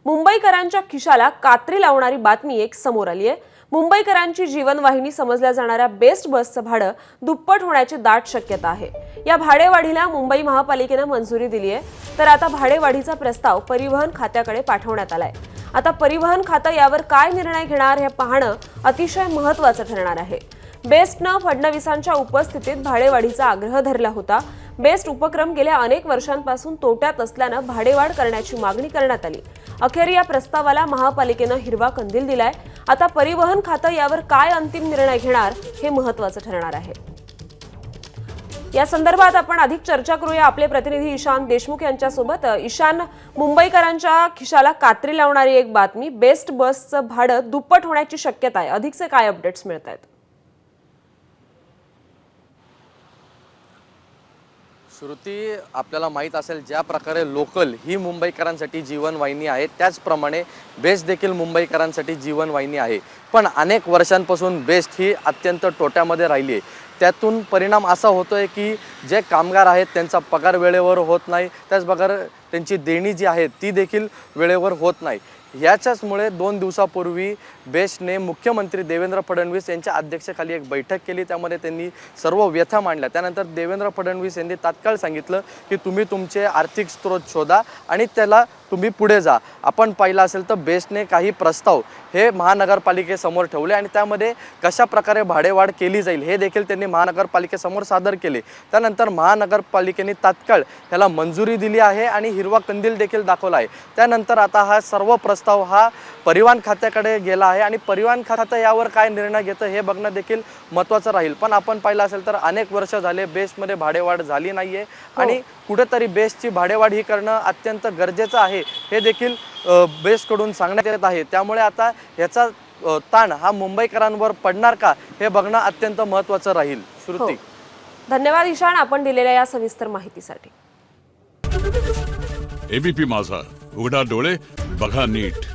मुंबईकरांच्या खिशाला कात्री लावणारी बातमी एक समोर आली आहे। मुंबईकरांची जीवनवाहिनी समजल्या जाणाऱ्या बेस्ट बसचं भाडं दुप्पट होण्याची दाट शक्यता आहे। या भाडेवाढीला मुंबई महापालिकेने मंजुरी दिली आहे, तर आता भाडेवाढीचा प्रस्ताव परिवहन खात्याकडे पाठवण्यात आलाय। आता परिवहन खातं यावर काय निर्णय घेणार हे पाहणं अतिशय महत्त्वाचं ठरणार आहे। बेस्टनं फडणवीसांच्या उपस्थितीत भाडेवाढीचा आग्रह धरला होता। बेस्ट उपक्रम गेल्या अनेक वर्षांपासून तोट्यात असल्यानं भाडेवाढ करण्याची मागणी करण्यात आली। अखेर या प्रस्तावाला महापालिकेनं हिरवा कंदील दिलाय। आता परिवहन खातं यावर काय अंतिम निर्णय घेणार हे महत्त्वाचं ठरणार आहे। या संदर्भात आपण अधिक चर्चा करूया आपले प्रतिनिधी ईशान देशमुख यांच्यासोबत। ईशान, मुंबईकरांच्या खिशाला कात्री लावणारी एक बातमी, बेस्ट बसचं भाडं दुप्पट होण्याची शक्यता आहे। अधिकचे काय अपडेट्स मिळत आहेत? श्रुती, आपल्याला माहीत असेल ज्या प्रकारे लोकल ही मुंबईकरांसाठी जीवनवाहिनी आहे, त्याचप्रमाणे बेस्ट देखील मुंबईकरांसाठी जीवनवाहिनी आहे। पण अनेक वर्षांपासून बेस्ट ही अत्यंत तोट्यामध्ये राहिली आहे। त्यातून परिणाम असा होतोय की जे कामगार आहेत त्यांचा पगार वेळेवर होत नाही, त्याचप्रकारे त्यांची देणी जी आहे ती देखील वेळेवर होत नाही। याच्याचमुळे 2 दिवसापूर्वी बेस्टने मुख्यमंत्री देवेंद्र फडणवीस यांच्या अध्यक्षतेखाली एक बैठक केली। त्यामध्ये त्यांनी सर्व व्यथा मांडल्या। त्यानंतर देवेंद्र फडणवीस यांनी तात्काळ सांगितलं की तुम्ही तुमचे आर्थिक स्रोत शोधा आणि त्याला तुम्ही पुढे जा। आपण पाहिलं असेल तर बेस्टने काही प्रस्ताव हे महानगरपालिकेसमोर ठेवले आणि त्यामध्ये कशा प्रकारे भाडेवाढ केली जाईल हे देखील त्यांनी महानगरपालिकेसमोर सादर केले। त्यानंतर महानगरपालिकेने तात्काळ त्याला मंजुरी दिली आहे आणि हिरवा कंदील देखील दाखवला आहे। त्यानंतर आता हा सर्व प्रस्ताव हा परिवहन खात्याकडे गेला आहे आणि परिवहन खातं यावर काय निर्णय घेतं हे बघणं देखील महत्त्वाचं राहील। पण आपण पाहिलं असेल तर अनेक वर्ष झाले बेस्टमध्ये भाडेवाढ झाली नाहीये आणि कुठेतरी बेस्टची भाडेवाढ ही करणं अत्यंत गरजेचं आहे हे देखील बेस्टकडून सांगण्यात येत आहे। त्यामुळे आता याचा ताण हा मुंबईकरांवर पडणार का हे बघणं अत्यंत महत्त्वाचं राहील। श्रुती, धन्यवाद ईशान, आपण दिलेल्या या सविस्तर माहितीसाठी। एबीपी माझा, उघडा डोळे बघा नीट।